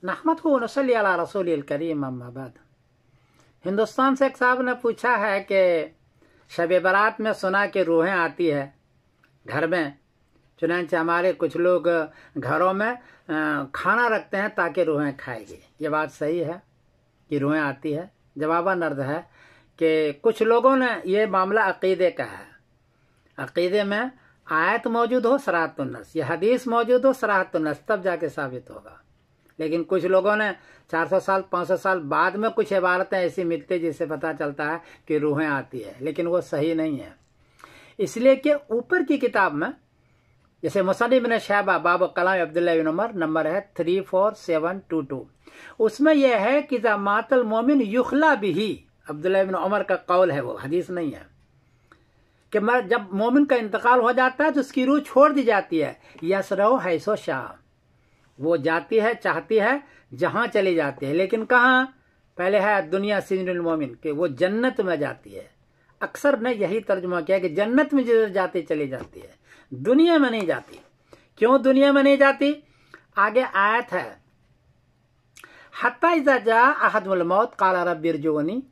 नहमदहु व नसल्ली अला रसूलिल करीम, अम्मा बाद। हिंदुस्तान से एक साहब ने पूछा है कि शब बारात में सुना कि रूहें आती है घर में, चुनांचे हमारे कुछ लोग घरों में खाना रखते हैं ताकि रूहें खाएगी। ये बात सही है कि रूहें आती है? जवाबन अर्ज है कि कुछ लोगों ने ये मामला अकीदे का है। अकीदे में आयत मौजूद हो सराहतुन नस, ये हदीस मौजूद हो सराहतुन नस, तब जाके साबित होगा। लेकिन कुछ लोगों ने 400 साल 500 साल बाद में कुछ इबारतें ऐसी मिलती जिससे पता चलता है कि रूहें आती है, लेकिन वो सही नहीं है। इसलिए कि ऊपर की किताब में जैसे मुसन्निफ इब्न शहबा बाब कलाम अब्दुल्लाह बिन उमर नंबर है 34722, उसमें यह है कि मातल मोमिन युखला बिही, अब्दुल्लाह बिन उमर का कौल है, वो हदीस नहीं है, कि जब मोमिन का इंतकाल हो जाता है तो उसकी रूह छोड़ दी जाती है। यसरहो हैसो शाह, वो जाती है चाहती है जहां चली जाती है, लेकिन कहाँ? पहले है दुनिया सिजनुल मोमिन, कि वो जन्नत में जाती है। अक्सर ने यही तर्जुमा किया कि जन्नत में जिधर जाती चली जाती है, दुनिया में नहीं जाती। क्यों दुनिया में नहीं जाती? आगे आयत है, हत्ता इज़ा जा अहदुल मौत काला रब्बि इरजिऊनी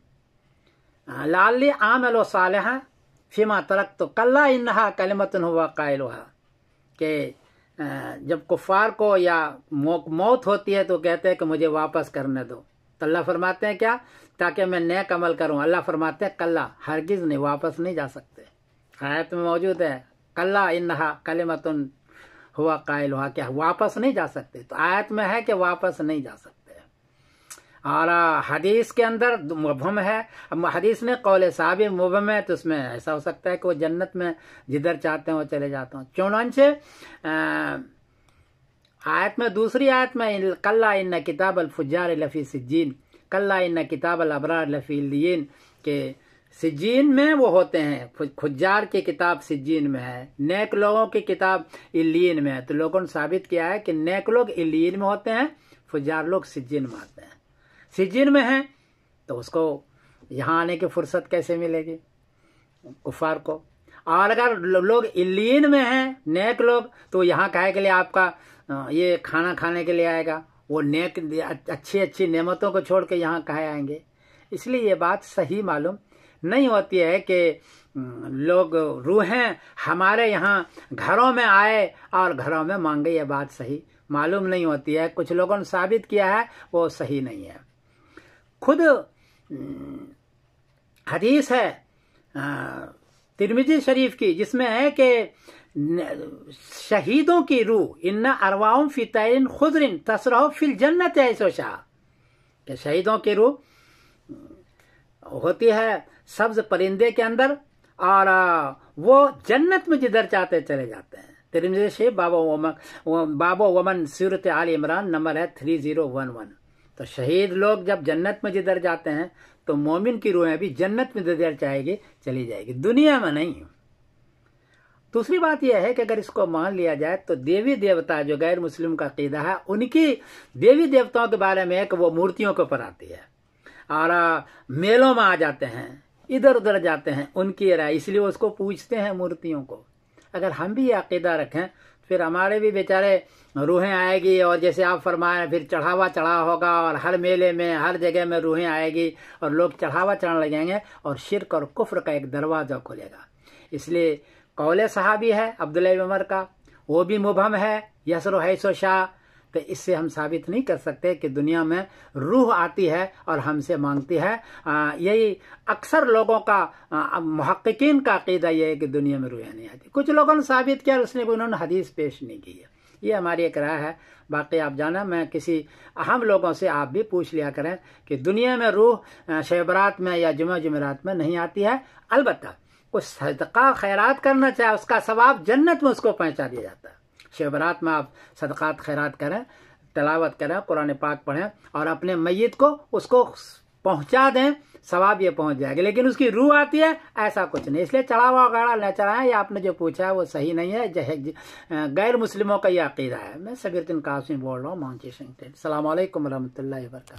लअल्ली आमलु सालिहन फीमा तरक्तु कल्ला इन्नहा कलिमतुन हुवा काइलुहा, कि जब कुफार को या मौत होती है तो कहते हैं कि मुझे वापस करने दो, तो अल्लाह फरमाते हैं क्या? ताकि मैं नेक अमल करूं। अल्लाह फरमाते हैं कल्ला, हरगिज नहीं, वापस नहीं जा सकते। आयत में मौजूद है कल्ला इन्नहा कलिमतुन हुवा काइलुहा, क्या वापस नहीं जा सकते? तो आयत में है कि वापस नहीं जा सकते। और हदीस के अंदर मुबहम है, अब हदीस ने कौल साहब मुबहम है, तो उसमें ऐसा हो सकता है कि वो जन्नत में जिधर चाहते हैं वो चले जाते हैं। चुनांचे आयत में, दूसरी आयत में कल्ला इन्ना किताब अल फुज्जार लफी सिज्जीन, कल्ला इन्ना किताब अल अबरार लफी इल्लियीन, के सिज्जीन में वो होते हैं, फुज्जार की किताब सिज्जीन में है, नेक लोगों की किताब इल्लियीन में है। तो लोगों ने साबित किया है कि नेक लोग इल्लियीन में होते हैं, फुज्जार लोग सिज्जीन में आते हैं। सिज्जीन में है तो उसको यहाँ आने की फुर्सत कैसे मिलेगी कुफार को? और अगर लोग इल्लीन में हैं नेक लोग, तो यहाँ काहे के लिए आपका ये खाना खाने के लिए आएगा? वो नेक अच्छी अच्छी नेमतों को छोड़ के यहाँ काहे आएंगे? इसलिए ये बात सही मालूम नहीं होती है कि लोग रूहें हमारे यहाँ घरों में आए और घरों में मांगे, ये बात सही मालूम नहीं होती है। कुछ लोगों ने साबित किया है, वो सही नहीं है। खुद हदीस है तिरमिजी शरीफ की, जिसमें है कि शहीदों की रूह इन्ना अरवाउम फी तैरिन खुदरिन तसरहु फिल जन्नत ऐसो शाह, कि शहीदों की रूह होती है सब्ज परिंदे के अंदर और वो जन्नत में जिधर चाहते चले जाते हैं। तिरमिजी शरीफ बाबो वमन सूरत आल इमरान नंबर है 3011। तो शहीद लोग जब जन्नत में जिधर जाते हैं तो मोमिन की रूहें भी जन्नत में जिधर चाहेगी चली जाएगी, दुनिया में नहीं। दूसरी बात यह है कि अगर इसको मान लिया जाए तो देवी देवता जो गैर मुस्लिम का अकीदा है, उनकी देवी देवताओं के बारे में एक वो मूर्तियों के ऊपर आती है और मेलों में आ जाते हैं, इधर उधर जाते हैं, उनकी राय, इसलिए उसको पूजते हैं मूर्तियों को। अगर हम भी ये अकीदा रखें फिर हमारे भी बेचारे रूहें आएगी, और जैसे आप फरमाए फिर चढ़ावा चढ़ा होगा और हर मेले में हर जगह में रूहें आएगी और लोग चढ़ावा चढ़ने लगेंगे और शिर्क और कुफ्र का एक दरवाजा खुलेगा। इसलिए कौले सहाबी है अब्दुल्लाह इब्न उमर का, वो भी मुबहम है, यसरो हैसो शाह। तो इससे हम साबित नहीं कर सकते कि दुनिया में रूह आती है और हमसे मांगती है। यही अक्सर लोगों का मुहक्किकीन का अकीदा यह है कि दुनिया में रूहें नहीं आती। कुछ लोगों ने साबित किया, उसने उन्होंने हदीस पेश नहीं की है। ये हमारी एक राय है। बाकी आप जाना, मैं किसी अहम लोगों से आप भी पूछ लिया करें कि दुनिया में रूह शब बारात में या जुमेरात में नहीं आती है। अलबत्ता कुछ सदका खैरात करना चाहे उसका सवाब जन्नत में उसको पहुंचा दिया जाता है। शब बारात में आप सदकात खैरात करें, तिलावत करें, कुरान पाक पढ़ें और अपने मैयत को उसको पहुंचा दें, सवाब ये पहुंच जाएगा। लेकिन उसकी रूह आती है ऐसा कुछ नहीं। इसलिए चढ़ावा वगैरह न चढ़ाएं, या आपने जो पूछा है वो सही नहीं है। गैर मुस्लिमों का ये अकीदा है। मैं सबीरुद्दीन कासिम बोल रहा हूँ, मांची सिंह। अस्सलाम वालेकुम रहमतुल्लाहि व बरकातहू।